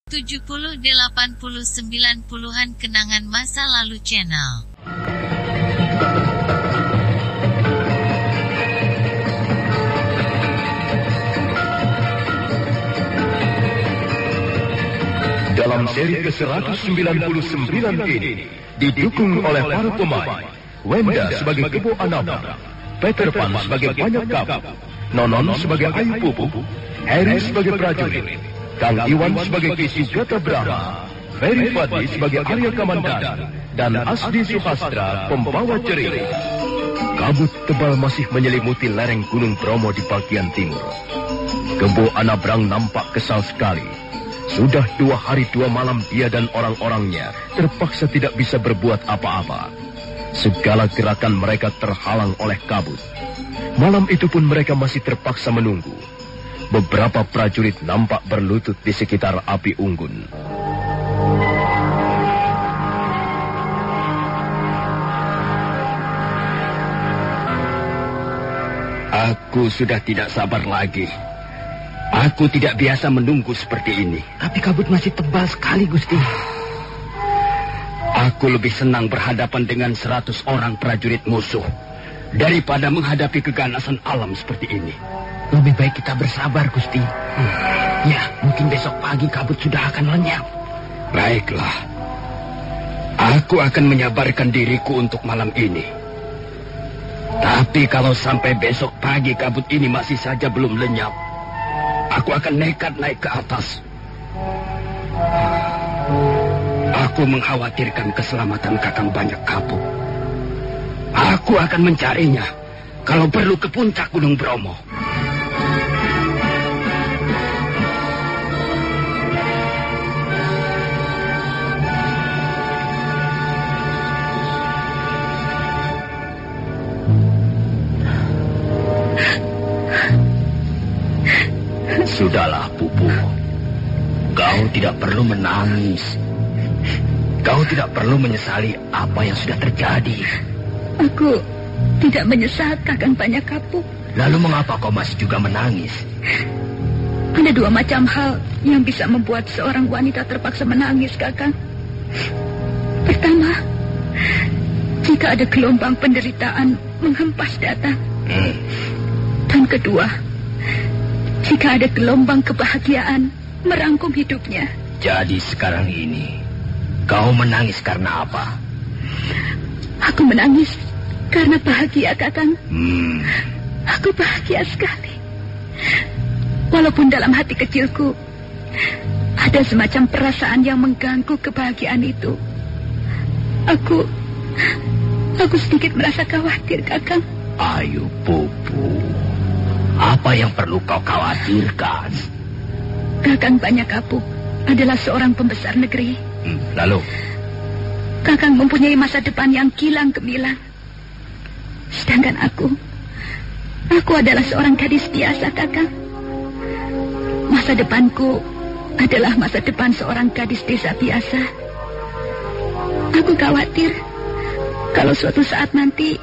70, 80, 90-an kenangan masa lalu channel. Dalam seri ke-199 ini didukung oleh para pemain Wenda sebagai Kebo Anabra, Peter Pan sebagai Banyak Kabut, Nonon sebagai Ayu Pupu, Harry sebagai prajurit, Kang Iwan sebagai Ki Sugata Brahma, Ferry Fadli sebagai Arya Kamandanu, dan Asdi Suhastra pembawa cerita. Kabut tebal masih menyelimuti lereng Gunung Bromo di bagian timur. Kebo Anabrang nampak kesal sekali. Sudah 2 hari 2 malam dia dan orang-orangnya terpaksa tidak bisa berbuat apa-apa. Segala gerakan mereka terhalang oleh kabut. Malam itu pun mereka masih terpaksa menunggu. Beberapa prajurit nampak berlutut di sekitar api unggun. Aku sudah tidak sabar lagi. Aku tidak biasa menunggu seperti ini. Tapi kabut masih tebal sekali, Gusti. Aku lebih senang berhadapan dengan 100 orang prajurit musuh daripada menghadapi keganasan alam seperti ini. Lebih baik kita bersabar, Gusti. Ya, mungkin besok pagi kabut sudah akan lenyap. Baiklah. Aku akan menyabarkan diriku untuk malam ini. Tapi kalau sampai besok pagi kabut ini masih saja belum lenyap, aku akan nekat naik ke atas. Aku mengkhawatirkan keselamatan Kakang Banyak Kabut. Aku akan mencarinya, kalau perlu ke puncak Gunung Bromo. Sudahlah, Pupu. Kau tidak perlu menangis. Kau tidak perlu menyesali apa yang sudah terjadi. Aku tidak menyesal, Kakang Banyak Kabut. Lalu mengapa kau masih juga menangis? Ada 2 macam hal yang bisa membuat seorang wanita terpaksa menangis, Kakang. Pertama, jika ada gelombang penderitaan menghempas datang. Dan kedua, jika ada gelombang kebahagiaan merangkum hidupnya. Jadi sekarang ini, kau menangis karena apa? Aku menangis karena bahagia, Kakang. Aku bahagia sekali. Walaupun dalam hati kecilku ada semacam perasaan yang mengganggu kebahagiaan itu. Aku sedikit merasa khawatir, Kakang. Ayo, Pupu. Apa yang perlu kau khawatirkan? Kakang Banyak Kabut adalah seorang pembesar negeri. Lalu? Kakang mempunyai masa depan yang kilang gemilang. Sedangkan aku adalah seorang gadis biasa, Kakang. Masa depanku adalah masa depan seorang gadis desa biasa. Aku khawatir kalau suatu saat nanti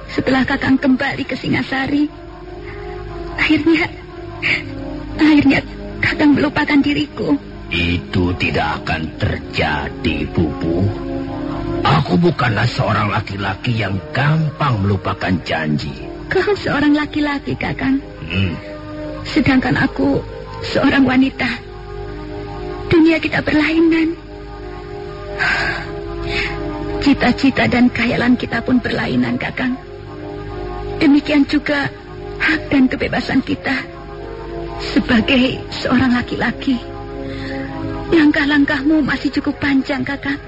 setelah Kakang kembali ke Singasari, akhirnya Kakang melupakan diriku. Itu tidak akan terjadi, Pupu. Aku bukanlah seorang laki-laki yang gampang melupakan janji. Kau seorang laki-laki, Kakang. Sedangkan aku seorang wanita. Dunia kita berlainan. Cita-cita dan khayalan kita pun berlainan, Kakang. Demikian juga hak dan kebebasan kita sebagai seorang laki-laki. Langkah-langkahmu masih cukup panjang, Kakang.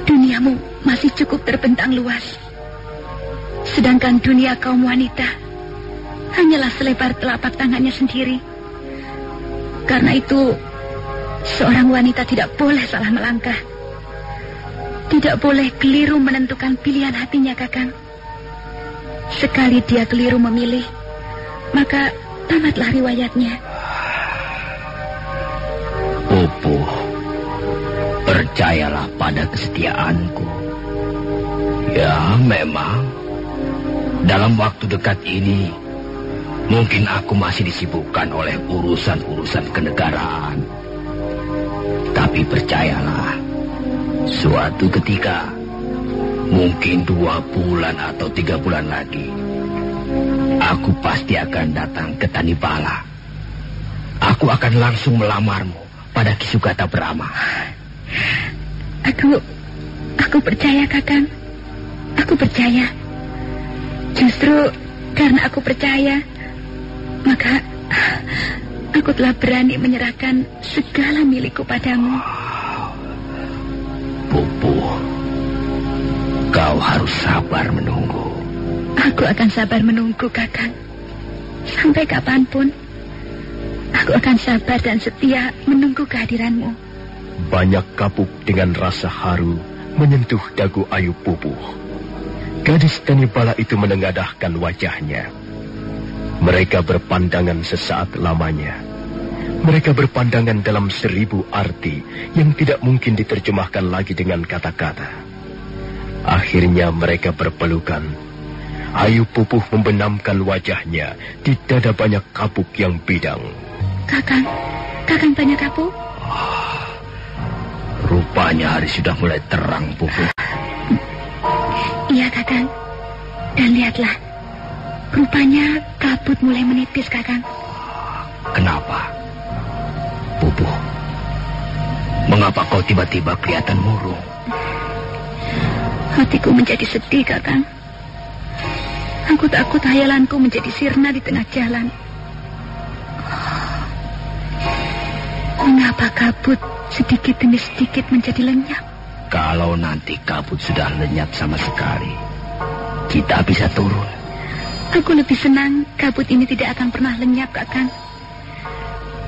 Duniamu masih cukup terbentang luas. Sedangkan dunia kaum wanita hanyalah selebar telapak tangannya sendiri. Karena itu, seorang wanita tidak boleh salah melangkah. Tidak boleh keliru menentukan pilihan hatinya, Kakang. Sekali dia keliru memilih, maka tamatlah riwayatnya. Pupu, percayalah pada kesetiaanku. Ya, memang dalam waktu dekat ini mungkin aku masih disibukkan oleh urusan-urusan kenegaraan. Tapi percayalah, suatu ketika, mungkin 2 bulan atau 3 bulan lagi, aku pasti akan datang ke Tanibala. Aku akan langsung melamarmu pada Kisugata Brahma. Aku percaya, Kakang. Aku percaya. Justru karena aku percaya, maka aku telah berani menyerahkan segala milikku padamu. Pupuh, kau harus sabar menunggu. Aku akan sabar menunggu, Kakang. Sampai kapanpun, aku akan sabar dan setia menunggu kehadiranmu. Banyak kapuk dengan rasa haru menyentuh dagu Ayu Pupuh. Gadis Tanibala itu menengadahkan wajahnya. Mereka berpandangan sesaat lamanya. Mereka berpandangan dalam 1000 arti yang tidak mungkin diterjemahkan lagi dengan kata-kata. Akhirnya mereka berpelukan. Ayu Pupuh membenamkan wajahnya di dada banyak kapuk yang bidang. Kakang banyak kapuk? Rupanya hari sudah mulai terang, Pupuh. Iya, Kakang. Dan lihatlah, rupanya kabut mulai menipis, Kakang. Kenapa? Pupuh, mengapa kau tiba-tiba kelihatan murung? Hatiku menjadi sedih, Kakang. Aku takut hayalanku menjadi sirna di tengah jalan. Mengapa kabut sedikit demi sedikit menjadi lenyap? Kalau nanti kabut sudah lenyap sama sekali, kita bisa turun. Aku lebih senang kabut ini tidak akan pernah lenyap, Kakang.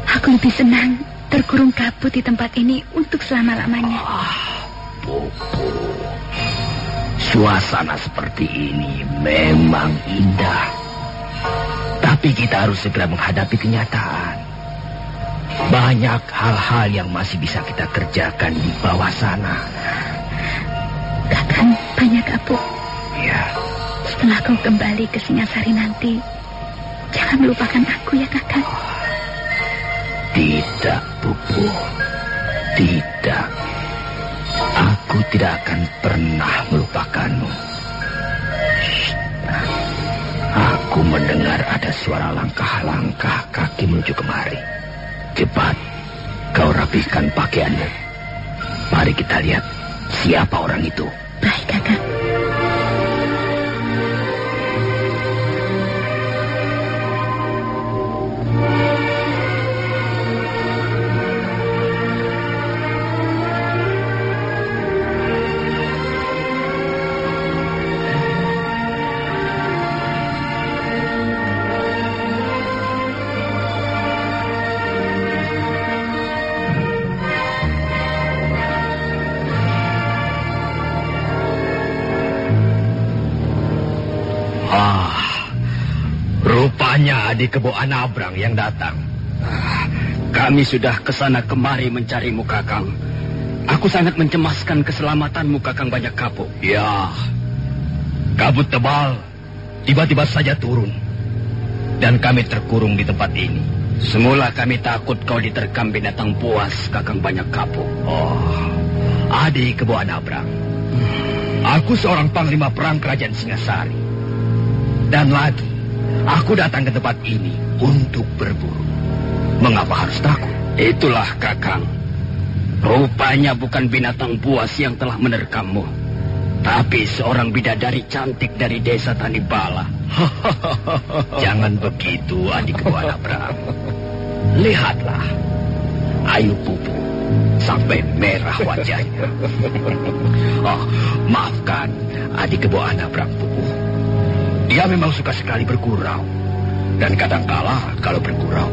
Aku lebih senang terkurung kabut di tempat ini untuk selama-lamanya. Pupuh, suasana seperti ini memang indah. Tapi kita harus segera menghadapi kenyataan. Banyak hal-hal yang masih bisa kita kerjakan di bawah sana. Kakang banyak kapuk. Ya. Setelah kau kembali ke Singasari nanti, jangan melupakan aku ya, Kakang. Tidak, Pupuh. Tidak. Aku tidak akan pernah melupakanmu. Aku mendengar ada suara langkah-langkah kaki menuju kemari. Cepat, kau rapihkan pakaianmu. Mari kita lihat siapa orang itu. Baik, Kakang. Rupanya adik Kebo Anabrang yang datang. Kami sudah kesana kemari mencarimu, Kakang. Aku sangat mencemaskan keselamatanmu, Kakang Banyak Kapuk. Ya, kabut tebal tiba-tiba saja turun. Dan kami terkurung di tempat ini. Semula kami takut kau diterkam binatang buas, Kakang Banyak Kapuk. Oh, adik Kebo Anabrang. Aku seorang panglima perang kerajaan Singasari. Dan lagi, aku datang ke tempat ini untuk berburu. Mengapa harus takut? Itulah, Kakang. Rupanya bukan binatang buas yang telah menerkammu, tapi seorang bidadari cantik dari desa Tanibala. Jangan begitu, adik Kebo Anabrang. Lihatlah, Ayu Pupuh sampai merah wajahnya. Oh, maafkan, adik Kebo Anabrang, Pupuh. Dia memang suka sekali bergurau. Dan kadangkala kalau bergurau,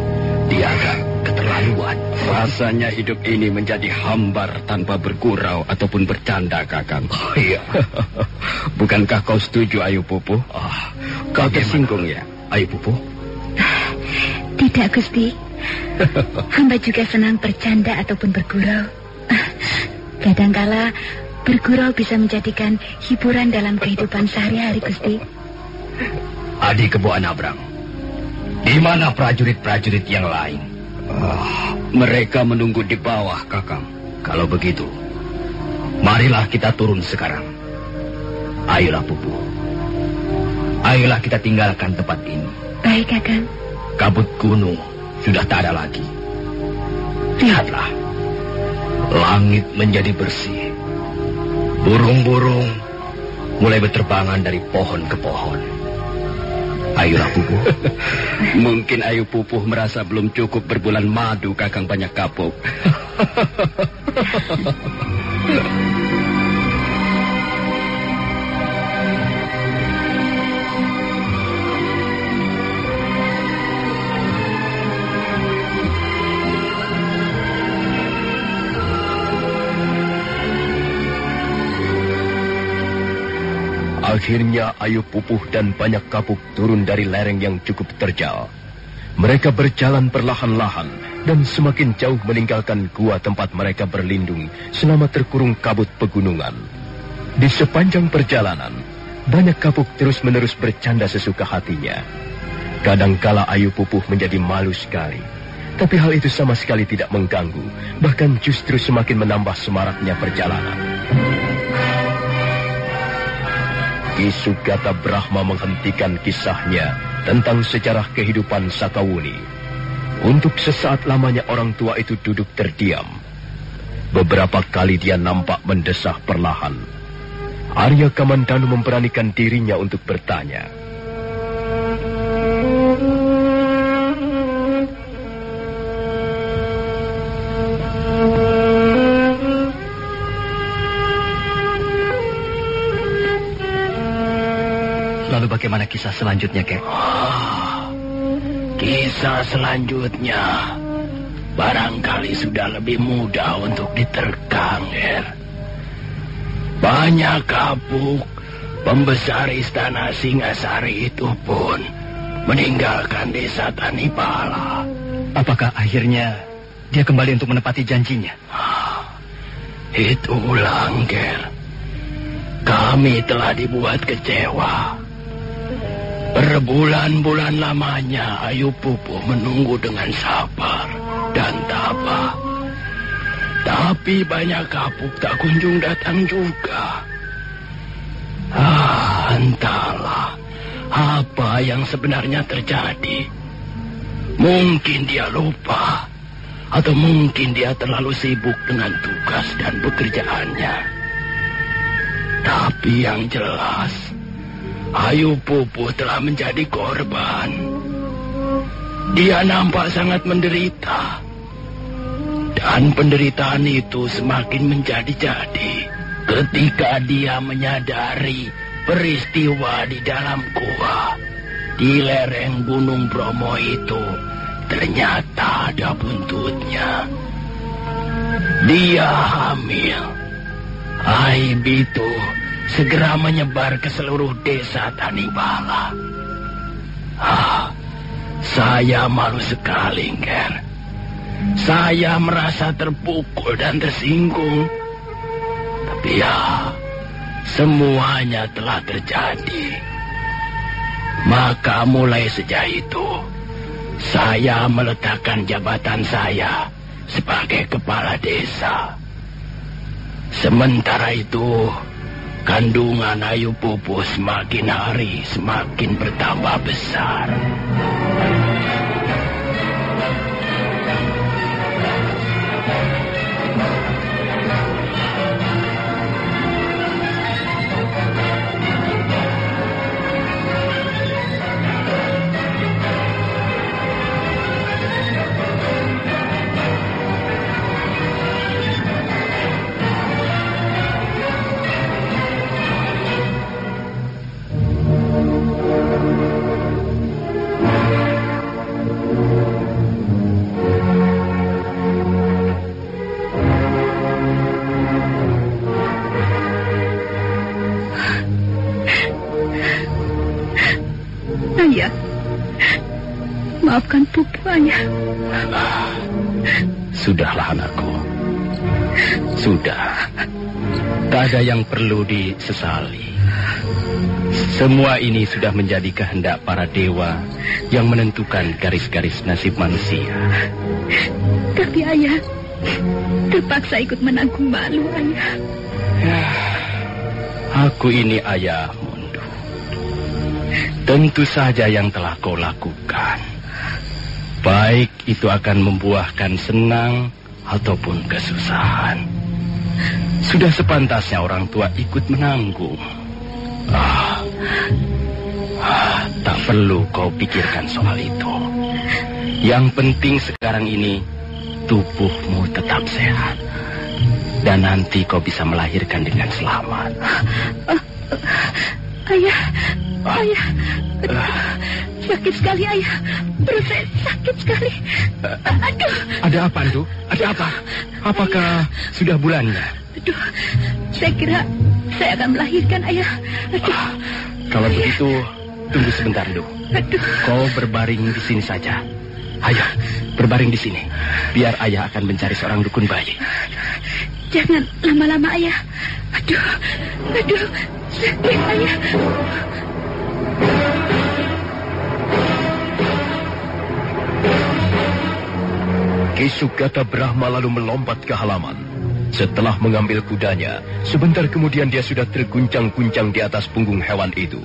dia agak keterlaluan. Rasanya hidup ini menjadi hambar tanpa bergurau ataupun bercanda, Kakang. Oh iya. Bukankah kau setuju, Ayu Pupuh? Oh, kau tersinggung ya, Ayu Pupuh? Tidak, Gusti. Hamba juga senang bercanda ataupun bergurau. Kadangkala bergurau bisa menjadikan hiburan dalam kehidupan sehari-hari, Gusti. Adik Kebo Anabrang, di mana prajurit-prajurit yang lain? Mereka menunggu di bawah, Kakang. Kalau begitu, marilah kita turun sekarang. Ayolah, Pupu. Ayolah kita tinggalkan tempat ini. Baik, Kakang. Kabut gunung sudah tak ada lagi. Lihatlah, langit menjadi bersih. Burung-burung mulai berterbangan dari pohon ke pohon. Ayolah, Pupu. Mungkin Ayu Pupuh merasa belum cukup berbulan madu Kakang Banyak Kapuk. Akhirnya Ayu Pupuh dan Banyak Kapuk turun dari lereng yang cukup terjal. Mereka berjalan perlahan-lahan dan semakin jauh meninggalkan gua tempat mereka berlindung selama terkurung kabut pegunungan. Di sepanjang perjalanan, Banyak Kapuk terus-menerus bercanda sesuka hatinya. Kadangkala Ayu Pupuh menjadi malu sekali. Tapi hal itu sama sekali tidak mengganggu, bahkan justru semakin menambah semaraknya perjalanan. Ki Sugata Brahma menghentikan kisahnya tentang sejarah kehidupan Sakawuni. Untuk sesaat lamanya orang tua itu duduk terdiam. Beberapa kali dia nampak mendesah perlahan. Arya Kamandanu memberanikan dirinya untuk bertanya. Lalu bagaimana kisah selanjutnya, Kek? Kisah selanjutnya barangkali sudah lebih mudah untuk diterkang, Ger. Banyak Kapuk, pembesar istana Singasari itu pun meninggalkan desa Tanipala. Apakah akhirnya dia kembali untuk menepati janjinya? Itu ulang, Ger. Kami telah dibuat kecewa. Berbulan-bulan lamanya Ayu Pupuh menunggu dengan sabar dan tabah. Tapi Banyak Kapuk tak kunjung datang juga. Entahlah apa yang sebenarnya terjadi. Mungkin dia lupa, atau mungkin dia terlalu sibuk dengan tugas dan pekerjaannya. Tapi yang jelas, Ayu Pupuh telah menjadi korban. Dia nampak sangat menderita. Dan penderitaan itu semakin menjadi-jadi ketika dia menyadari peristiwa di dalam gua. Di lereng Gunung Bromo itu ternyata ada buntutnya. Dia hamil. Aib itu segera menyebar ke seluruh desa Tanibala. Saya malu sekali, Ger. Saya merasa terpukul dan tersinggung. Tapi ya, semuanya telah terjadi. Maka mulai sejak itu, saya meletakkan jabatan saya sebagai kepala desa. Sementara itu, kandungan Ayu Pupuh semakin hari semakin bertambah besar. Maafkan Pupuh, Ayah. Sudahlah, anakku. Sudah. Tak ada yang perlu disesali. Semua ini sudah menjadi kehendak para dewa yang menentukan garis-garis nasib manusia. Tapi Ayah, Terpaksa ikut menanggung malu, Ayah. Ya, aku ini ayahmu. Tentu saja yang telah kau lakukan, baik itu akan membuahkan senang ataupun kesusahan, sudah sepantasnya orang tua ikut menanggung. Tak perlu kau pikirkan soal itu. Yang penting sekarang ini tubuhmu tetap sehat, dan nanti kau bisa melahirkan dengan selamat. Ayah, sakit sekali, Ayah. Perut saya sakit sekali. Aduh. Ada apa, Andu? Ada apa? Apakah sudah bulannya? Aduh, saya kira saya akan melahirkan, Ayah. Aduh. Kalau begitu, tunggu sebentar, Andu. Aduh. Kau berbaring di sini saja. Ayo, berbaring di sini. Biar Ayah akan mencari seorang dukun bayi. Jangan lama-lama, Ayah. Aduh, sakit, Ayah. Ki Sugata Brahma lalu melompat ke halaman. Setelah mengambil kudanya, sebentar kemudian dia sudah terguncang-guncang di atas punggung hewan itu.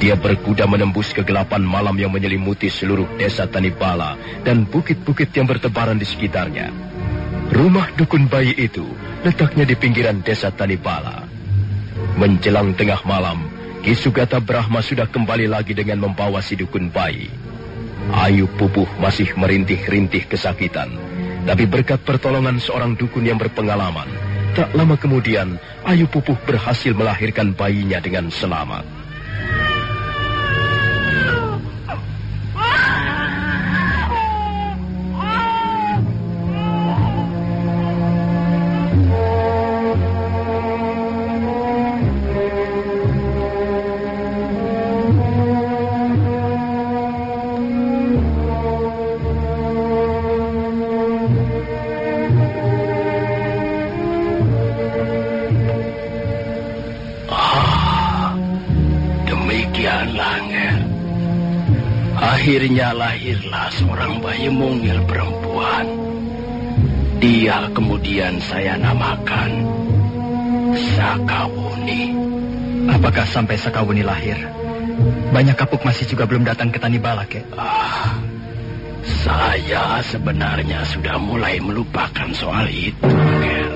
Dia berkuda menembus kegelapan malam yang menyelimuti seluruh desa Tanibala dan bukit-bukit yang bertebaran di sekitarnya. Rumah dukun bayi itu letaknya di pinggiran desa Tanibala. Menjelang tengah malam, Ki Sugata Brahma sudah kembali lagi dengan membawa si dukun bayi. Ayu Pupuh masih merintih-rintih kesakitan, tapi berkat pertolongan seorang dukun yang berpengalaman, tak lama kemudian Ayu Pupuh berhasil melahirkan bayinya dengan selamat. Akhirnya lahirlah seorang bayi mungil perempuan. Dia kemudian saya namakan Sakawuni. Apakah sampai Sakawuni lahir, banyak kapuk masih juga belum datang ke Tanibala, Kek? Saya sebenarnya sudah mulai melupakan soal itu, Kek.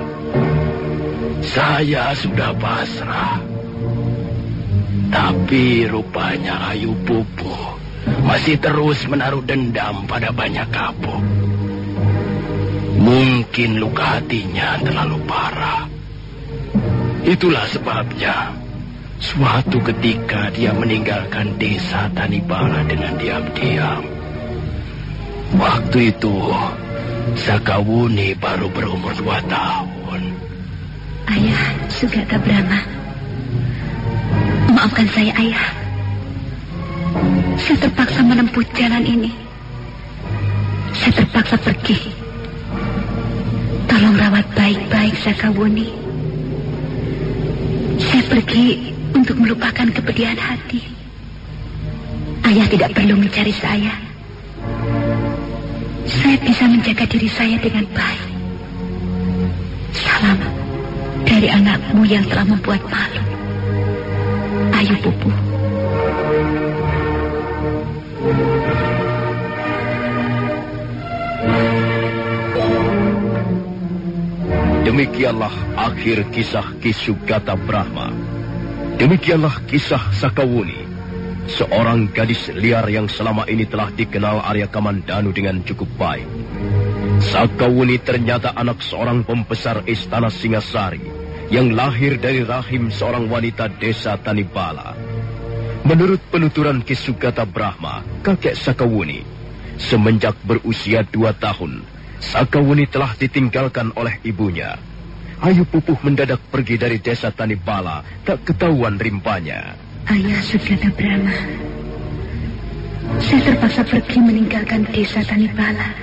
Saya sudah pasrah. Tapi rupanya Ayu Pupuh masih terus menaruh dendam pada banyak kapuk. Mungkin luka hatinya terlalu parah. Itulah sebabnya suatu ketika dia meninggalkan desa Tanibala dengan diam-diam. Waktu itu Sakawuni baru berumur 2 tahun. Ayah Sugata Brahma, maafkan saya, Ayah. Saya terpaksa menempuh jalan ini. Saya terpaksa pergi. Tolong rawat baik-baik Sakawuni. Saya pergi untuk melupakan kepedihan hati. Ayah tidak perlu mencari saya. Saya bisa menjaga diri saya dengan baik. Salam dari anakmu yang telah membuat malu, Ayu Pupuh. Demikianlah akhir kisah Ki Sugata Brahma. Demikianlah kisah Sakawuni, seorang gadis liar yang selama ini telah dikenal Arya Kamandanu dengan cukup baik. Sakawuni ternyata anak seorang pembesar istana Singasari yang lahir dari rahim seorang wanita desa Tanibala. Menurut penuturan Ki Sugata Brahma, kakek Sakawuni, semenjak berusia 2 tahun, Sakawuni telah ditinggalkan oleh ibunya. Ayu Pupuh mendadak pergi dari desa Tanibala, tak ketahuan rimpanya. Ayah Sugata Brahma, saya terpaksa pergi meninggalkan desa Tanibala.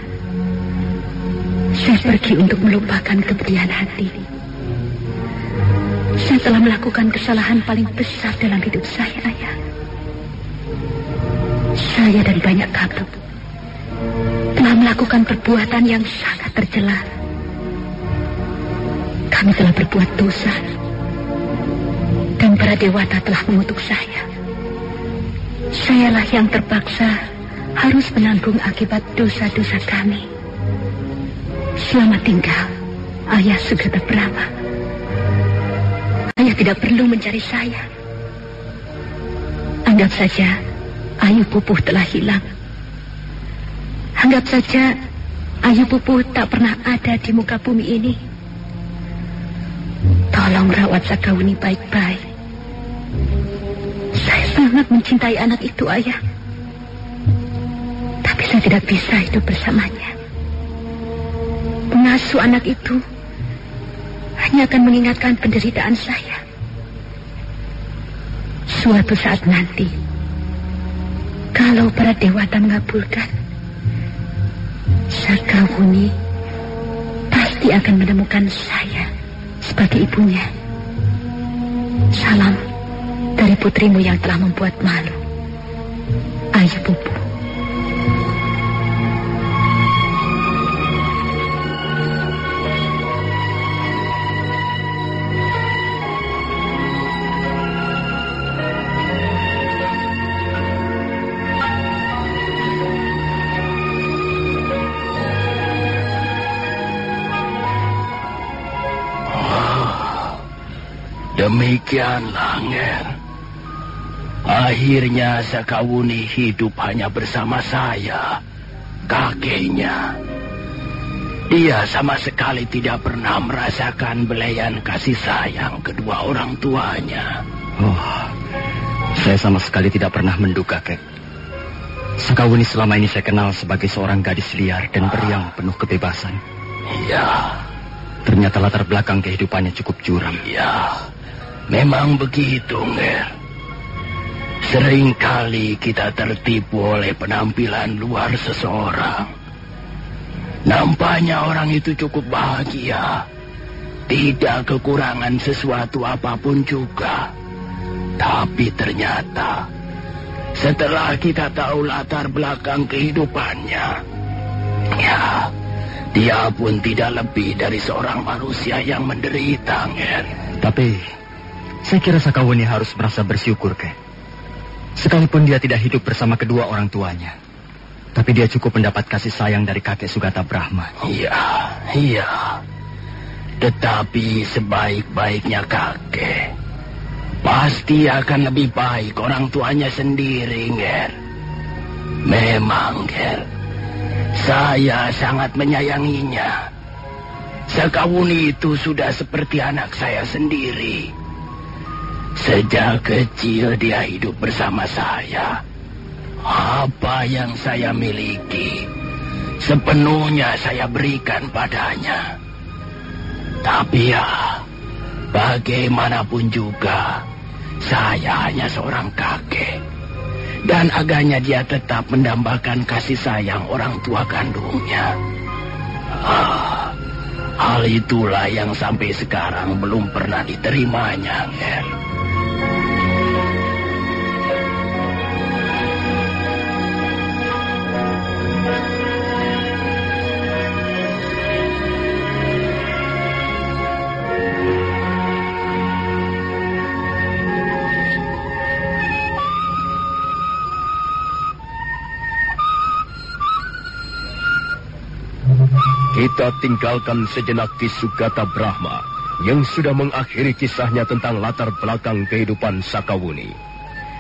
Saya pergi untuk melupakan kepedihan hati. Saya telah melakukan kesalahan paling besar dalam hidup saya, Ayah. Saya dan banyak kapuk telah melakukan perbuatan yang sangat tercela. Kami telah berbuat dosa. Dan para dewata telah mengutuk saya. Sayalah yang terpaksa harus menanggung akibat dosa-dosa kami. Selamat tinggal, Ayah Sugata Brahma. Ayah tidak perlu mencari saya. Anggap saja Ayu Pupuh telah hilang. Anggap saja Ayu Pupuh tak pernah ada di muka bumi ini. Tolong rawat Sakawuni baik-baik. Saya sangat mencintai anak itu, Ayah. Tapi saya tidak bisa hidup bersamanya. Mengasuh anak itu hanya akan mengingatkan penderitaan saya. Suatu saat nanti, kalau para dewata mengabulkan, Sakawuni pasti akan menemukan saya sebagai ibunya. Salam dari putrimu yang telah membuat malu, Ayu Pupuh. Demikianlah, Nger. Akhirnya Sakawuni hidup hanya bersama saya, kakeknya. Dia sama sekali tidak pernah merasakan belayan kasih sayang kedua orang tuanya. Oh, saya sama sekali tidak pernah menduga, Kek. Sakawuni selama ini saya kenal sebagai seorang gadis liar dan periang penuh kebebasan. Iya. Ternyata latar belakang kehidupannya cukup curam. Iya. Memang begitu, Nger. Seringkali kita tertipu oleh penampilan luar seseorang. Nampaknya orang itu cukup bahagia. Tidak kekurangan sesuatu apapun juga. Tapi ternyata setelah kita tahu latar belakang kehidupannya, ya, dia pun tidak lebih dari seorang manusia yang menderita, Nger. Tapi saya kira Sakawuni harus merasa bersyukur, Kek. Sekalipun dia tidak hidup bersama kedua orang tuanya, tapi dia cukup mendapat kasih sayang dari kakek Sugata Brahma. Iya. Tetapi sebaik-baiknya kakek, pasti akan lebih baik orang tuanya sendiri, Nger. Memang, Nger, saya sangat menyayanginya. Sakawuni itu sudah seperti anak saya sendiri. Sejak kecil dia hidup bersama saya. Apa yang saya miliki sepenuhnya saya berikan padanya. Tapi ya, bagaimanapun juga, saya hanya seorang kakek. Dan agaknya dia tetap mendambakan kasih sayang orang tua kandungnya. Hal itulah yang sampai sekarang belum pernah diterimanya, Nger. Kita tinggalkan sejenak di Sugata Brahma yang sudah mengakhiri kisahnya tentang latar belakang kehidupan Sakawuni.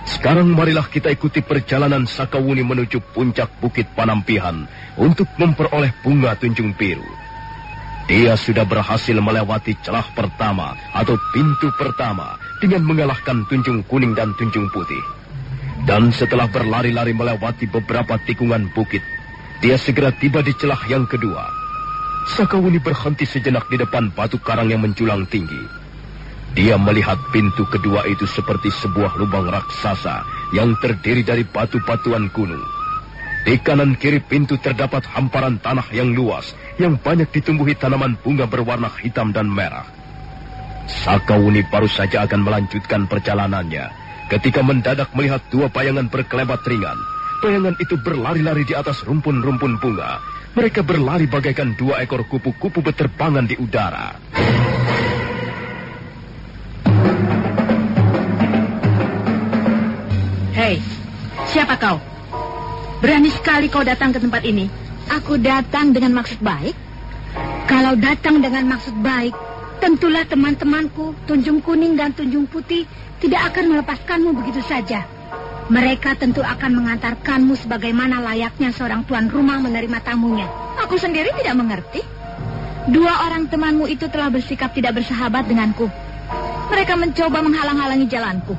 Sekarang marilah kita ikuti perjalanan Sakawuni menuju puncak Bukit Panampihan untuk memperoleh bunga tunjung biru. Dia sudah berhasil melewati celah pertama atau pintu pertama dengan mengalahkan tunjung kuning dan tunjung putih. Dan setelah berlari-lari melewati beberapa tikungan bukit, dia segera tiba di celah yang kedua. Sakawuni berhenti sejenak di depan batu karang yang menjulang tinggi. Dia melihat pintu kedua itu seperti sebuah lubang raksasa yang terdiri dari batu-batuan gunung. Di kanan kiri pintu terdapat hamparan tanah yang luas yang banyak ditumbuhi tanaman bunga berwarna hitam dan merah. Sakawuni baru saja akan melanjutkan perjalanannya ketika mendadak melihat dua bayangan berkelebat ringan. Bayangan itu berlari-lari di atas rumpun-rumpun bunga. Mereka berlari bagaikan dua ekor kupu-kupu berterbangan di udara. Hei, siapa kau? Berani sekali kau datang ke tempat ini. Aku datang dengan maksud baik. Kalau datang dengan maksud baik, tentulah teman-temanku, Tunjung Kuning dan Tunjung Putih, tidak akan melepaskanmu begitu saja. Mereka tentu akan mengantarkanmu sebagaimana layaknya seorang tuan rumah menerima tamunya. Aku sendiri tidak mengerti. 2 orang temanmu itu telah bersikap tidak bersahabat denganku. Mereka mencoba menghalang-halangi jalanku.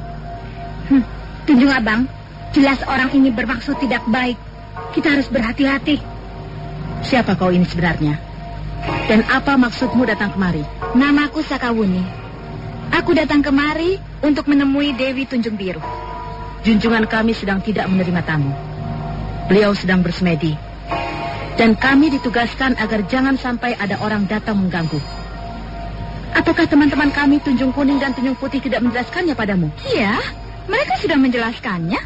Tunjung Abang, jelas orang ini bermaksud tidak baik. Kita harus berhati-hati. Siapa kau ini sebenarnya? Dan apa maksudmu datang kemari? Namaku Sakawuni. Aku datang kemari untuk menemui Dewi Tunjung Biru. Junjungan kami sedang tidak menerima tamu. Beliau sedang bersemedi. Dan kami ditugaskan agar jangan sampai ada orang datang mengganggu. Apakah teman-teman kami Tunjung Kuning dan Tunjung Putih tidak menjelaskannya padamu? Iya, mereka sudah menjelaskannya.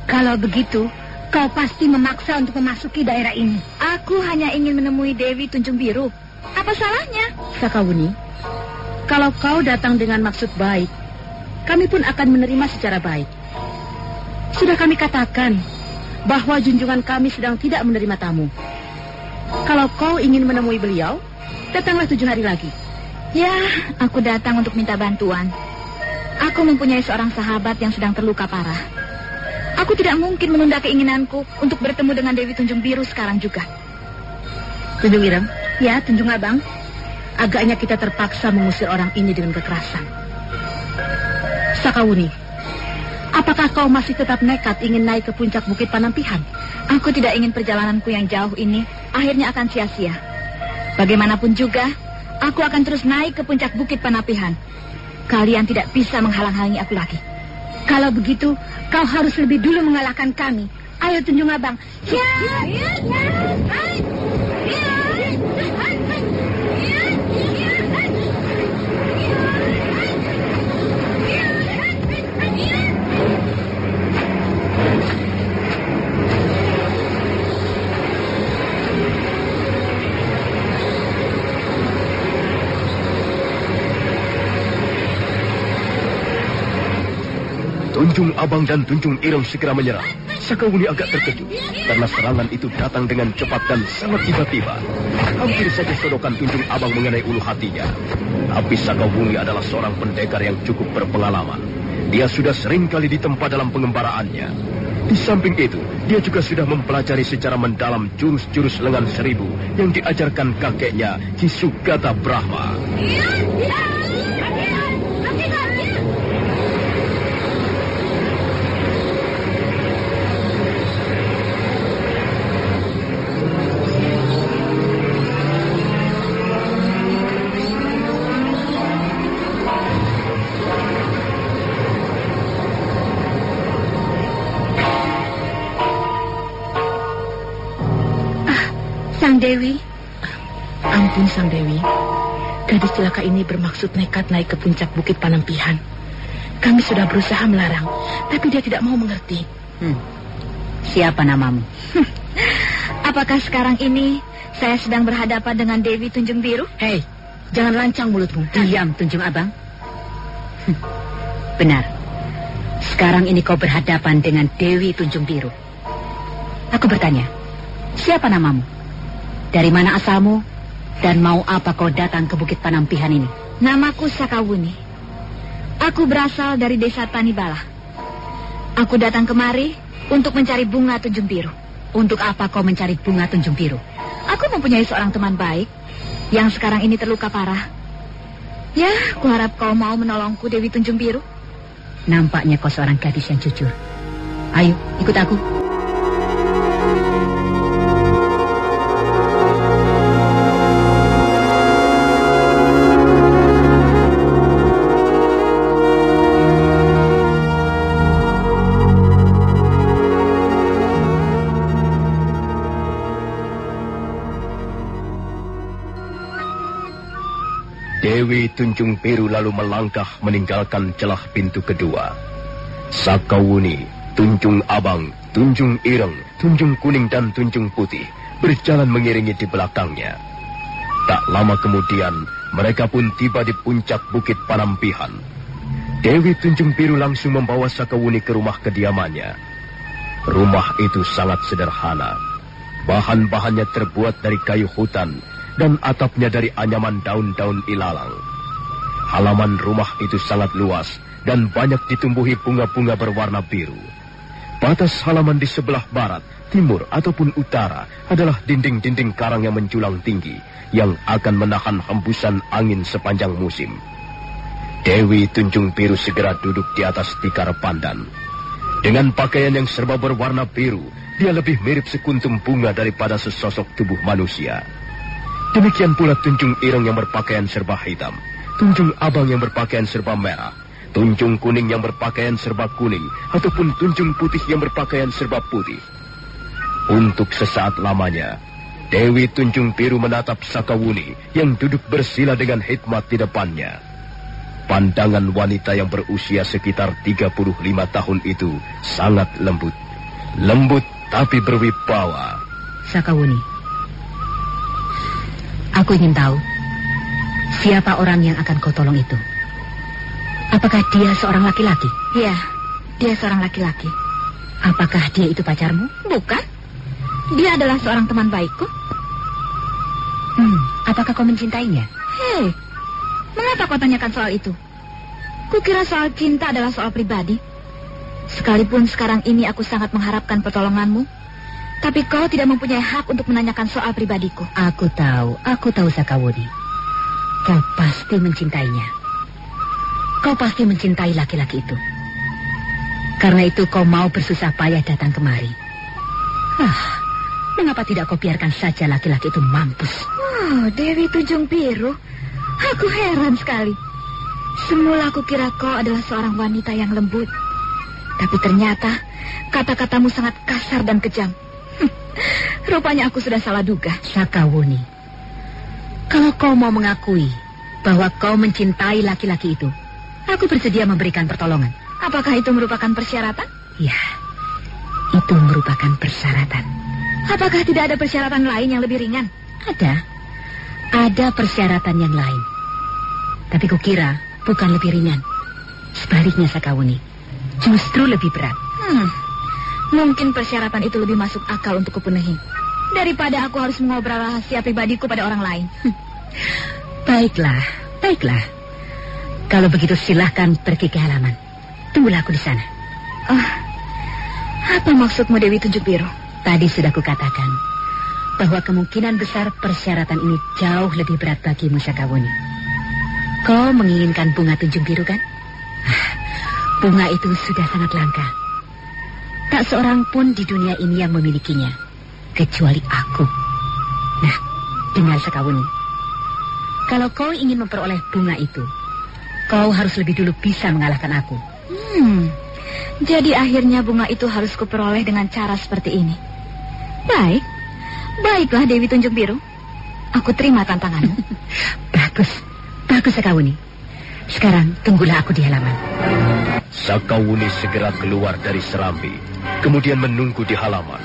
Kalau begitu, kau pasti memaksa untuk memasuki daerah ini. Aku hanya ingin menemui Dewi Tunjung Biru. Apa salahnya? Sakawuni, kalau kau datang dengan maksud baik, kami pun akan menerima secara baik. Sudah kami katakan bahwa junjungan kami sedang tidak menerima tamu. Kalau kau ingin menemui beliau, datanglah 7 hari lagi. Ya, aku datang untuk minta bantuan. Aku mempunyai seorang sahabat yang sedang terluka parah. Aku tidak mungkin menunda keinginanku untuk bertemu dengan Dewi Tunjung Biru sekarang juga. Tunjung Ireng? Ya, Tunjung Abang. Agaknya kita terpaksa mengusir orang ini dengan kekerasan. Sakawuni, apakah kau masih tetap nekat ingin naik ke puncak Bukit Panampihan? Aku tidak ingin perjalananku yang jauh ini akhirnya akan sia-sia. Bagaimanapun juga, aku akan terus naik ke puncak Bukit Panampihan. Kalian tidak bisa menghalang-halangi aku lagi. Kalau begitu, kau harus lebih dulu mengalahkan kami. Ayo Tunjung Abang. Tunjung Abang dan Tunjung Ireng segera menyerang. Sakawuni agak terkejut karena serangan itu datang dengan cepat dan sangat tiba-tiba. Hampir saja sodokan Tunjung Abang mengenai ulu hatinya. Tapi Sakawuni adalah seorang pendekar yang cukup berpengalaman. Dia sudah sering kali ditempa dalam pengembaraannya. Di samping itu, dia juga sudah mempelajari secara mendalam jurus-jurus lengan 1000 yang diajarkan kakeknya, Ki Sugata Brahma. Sang Dewi. Ampun Sang Dewi. Gadis celaka ini bermaksud nekat naik ke puncak Bukit Panampihan. Kami sudah berusaha melarang, tapi dia tidak mau mengerti. Siapa namamu? Apakah sekarang ini saya sedang berhadapan dengan Dewi Tunjung Biru? Hei, jangan lancang mulutmu. Diam, Tunjung Abang. Benar. Sekarang ini kau berhadapan dengan Dewi Tunjung Biru. Aku bertanya, siapa namamu? Dari mana asalmu? Dan mau apa kau datang ke Bukit Panampihan ini? Namaku Sakawuni. Aku berasal dari desa Tanibala. Aku datang kemari untuk mencari bunga Tunjung Biru. Untuk apa kau mencari bunga Tunjung Biru? Aku mempunyai seorang teman baik yang sekarang ini terluka parah. Ya, kuharap kau mau menolongku, Dewi Tunjung Biru. Nampaknya kau seorang gadis yang jujur. Ayo, ikut aku. Dewi Tunjung Biru lalu melangkah meninggalkan celah pintu kedua. Sakawuni, Tunjung Abang, Tunjung Ireng, Tunjung Kuning dan Tunjung Putih berjalan mengiringi di belakangnya. Tak lama kemudian, mereka pun tiba di puncak Bukit Panampihan. Dewi Tunjung Biru langsung membawa Sakawuni ke rumah kediamannya. Rumah itu sangat sederhana. Bahan-bahannya terbuat dari kayu hutan dan atapnya dari anyaman daun-daun ilalang. Halaman rumah itu sangat luas dan banyak ditumbuhi bunga-bunga berwarna biru. Batas halaman di sebelah barat, timur ataupun utara adalah dinding-dinding karang yang menjulang tinggi yang akan menahan hembusan angin sepanjang musim. Dewi Tunjung Biru segera duduk di atas tikar pandan. Dengan pakaian yang serba berwarna biru, dia lebih mirip sekuntum bunga daripada sesosok tubuh manusia. Demikian pula Tunjung Ireng yang berpakaian serba hitam, Tunjung Abang yang berpakaian serba merah, Tunjung Kuning yang berpakaian serba kuning, ataupun Tunjung Putih yang berpakaian serba putih. Untuk sesaat lamanya, Dewi Tunjung Biru menatap Sakawuni yang duduk bersila dengan hikmat di depannya. Pandangan wanita yang berusia sekitar 35 tahun itu sangat lembut. Lembut tapi berwibawa. Sakawuni, aku ingin tahu siapa orang yang akan kau tolong itu. Apakah dia seorang laki-laki? Ya, dia seorang laki-laki. Apakah dia itu pacarmu? Bukan. Dia adalah seorang teman baikku. Apakah kau mencintainya? Hei, mengapa kau tanyakan soal itu? Kukira soal cinta adalah soal pribadi. Sekalipun sekarang ini aku sangat mengharapkan pertolonganmu, tapi kau tidak mempunyai hak untuk menanyakan soal pribadiku. Aku tahu Sakawuni. Kau pasti mencintainya. Kau pasti mencintai laki-laki itu. Karena itu kau mau bersusah payah datang kemari. Mengapa tidak kau biarkan saja laki-laki itu mampus? Oh, Dewi Tunjung Biru, aku heran sekali. Semula aku kira kau adalah seorang wanita yang lembut. Tapi ternyata kata-katamu sangat kasar dan kejam. Rupanya aku sudah salah duga. Sakawuni, kalau kau mau mengakui bahwa kau mencintai laki-laki itu, aku bersedia memberikan pertolongan. Apakah itu merupakan persyaratan? Ya, itu merupakan persyaratan. Apakah tidak ada persyaratan lain yang lebih ringan? Ada persyaratan yang lain. Tapi kukira bukan lebih ringan. Sebaliknya Sakawuni, justru lebih berat. Mungkin persyaratan itu lebih masuk akal untuk kupenuhi daripada aku harus mengobrol rahasia pribadiku pada orang lain. Baiklah. Kalau begitu silahkan pergi ke halaman. Tunggulah aku di sana. Apa maksudmu, Dewi Tunjung Biru? Tadi sudah kukatakan bahwa kemungkinan besar persyaratan ini jauh lebih berat bagimu, Sakawuni. Kau menginginkan bunga Tunjung Biru, kan? Bunga itu sudah sangat langka. Tak seorang pun di dunia ini yang memilikinya, kecuali aku. Nah, dengar Sakawuni. Kalau kau ingin memperoleh bunga itu, kau harus lebih dulu bisa mengalahkan aku. Jadi akhirnya bunga itu harus kuperoleh dengan cara seperti ini. Baiklah Dewi Tunjung Biru. Aku terima tantanganmu. Bagus Sakawuni. Sekarang tunggulah aku di halaman. Sakawuni segera keluar dari serambi, kemudian menunggu di halaman.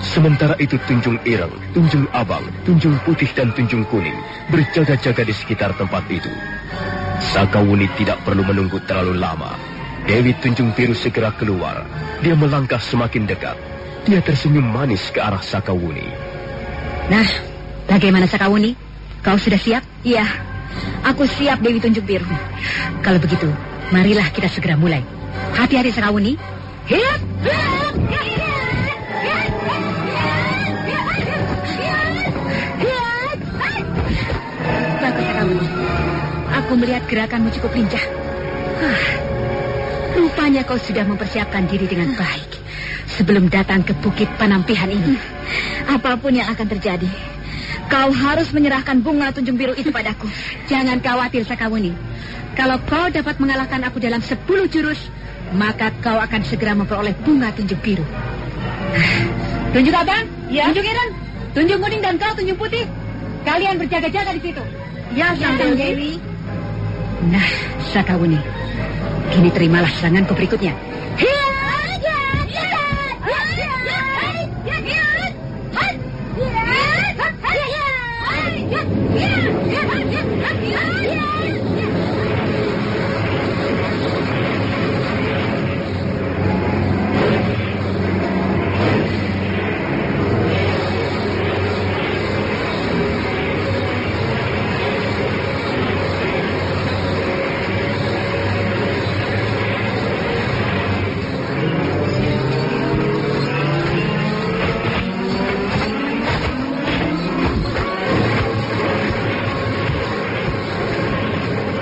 Sementara itu Tunjung Ireng, Tunjung Abang, Tunjung Putih dan Tunjung Kuning berjaga-jaga di sekitar tempat itu. Sakawuni tidak perlu menunggu terlalu lama. Dewi Tunjung Biru segera keluar. Dia melangkah semakin dekat. Dia tersenyum manis ke arah Sakawuni. Nah, bagaimana Sakawuni? Kau sudah siap? Iya, aku siap Dewi Tunjung Biru. Kalau begitu, marilah kita segera mulai. Hati-hati Sakawuni. Hiat! Bagus Sakawuni. Aku melihat gerakanmu cukup lincah. Rupanya kau sudah mempersiapkan diri dengan baik sebelum datang ke Bukit Panampihan ini. Apapun yang akan terjadi, kau harus menyerahkan bunga Tunjung Biru itu padaku. Jangan khawatir Sakawuni. Kalau kau dapat mengalahkan aku dalam 10 jurus, maka kau akan segera memperoleh bunga Tunjung Biru. Tunjung Abang, Tunjung Ireng, Tunjung Kuning dan kau Tunjung Putih, kalian berjaga-jaga di situ. Ya, Sang Dewi. Nah, Sakawuni, kini terimalah seranganku berikutnya.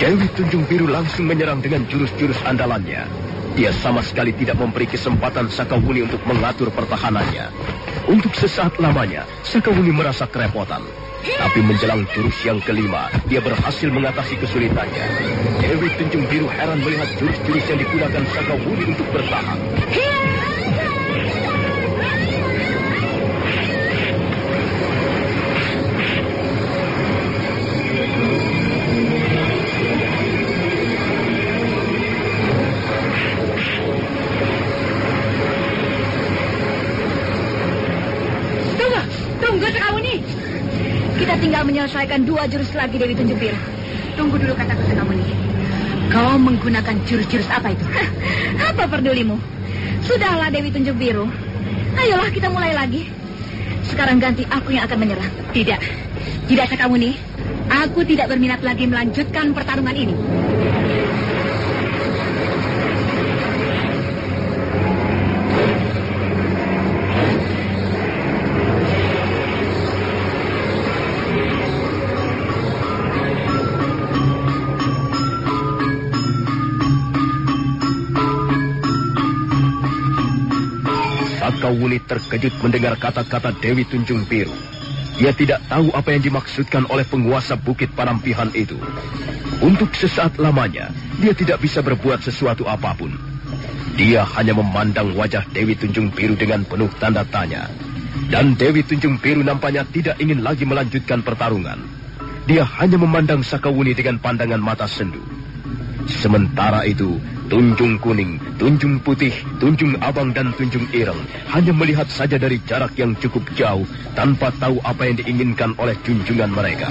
Dewi Tunjung Biru langsung menyerang dengan jurus-jurus andalannya. Dia sama sekali tidak memberi kesempatan Sakawuni untuk mengatur pertahanannya. Untuk sesaat lamanya, Sakawuni merasa kerepotan. Tapi menjelang jurus yang kelima, dia berhasil mengatasi kesulitannya. Dewi Tunjung Biru heran melihat jurus-jurus yang digunakan Sakawuni untuk bertahan. Tunggu Sakawuni. Kita tinggal menyelesaikan 2 jurus lagi Dewi Tunjung Biru. Tunggu dulu kataku Sakawuni. Kau menggunakan jurus-jurus apa itu? Apa pedulimu? Sudahlah Dewi Tunjung Biru. Ayolah kita mulai lagi. Sekarang ganti aku yang akan menyerah. Tidak Sakawuni. Aku tidak berminat lagi melanjutkan pertarungan ini. Sakawuni terkejut mendengar kata-kata Dewi Tunjung Biru. Dia tidak tahu apa yang dimaksudkan oleh penguasa Bukit Panampihan itu. Untuk sesaat lamanya, dia tidak bisa berbuat sesuatu apapun. Dia hanya memandang wajah Dewi Tunjung Biru dengan penuh tanda tanya. Dan Dewi Tunjung Biru nampaknya tidak ingin lagi melanjutkan pertarungan. Dia hanya memandang Sakawuni dengan pandangan mata sendu. Sementara itu, Tunjung Kuning, Tunjung Putih, Tunjung Abang, dan Tunjung Ireng hanya melihat saja dari jarak yang cukup jauh tanpa tahu apa yang diinginkan oleh junjungan mereka.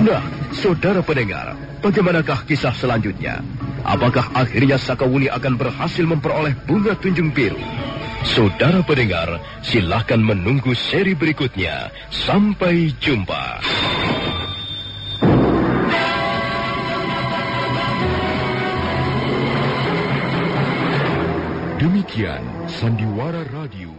Nah, saudara pendengar, bagaimanakah kisah selanjutnya? Apakah akhirnya Sakawuni akan berhasil memperoleh bunga Tunjung Biru? Saudara pendengar, silahkan menunggu seri berikutnya. Sampai jumpa. Demikian Sandiwara Radio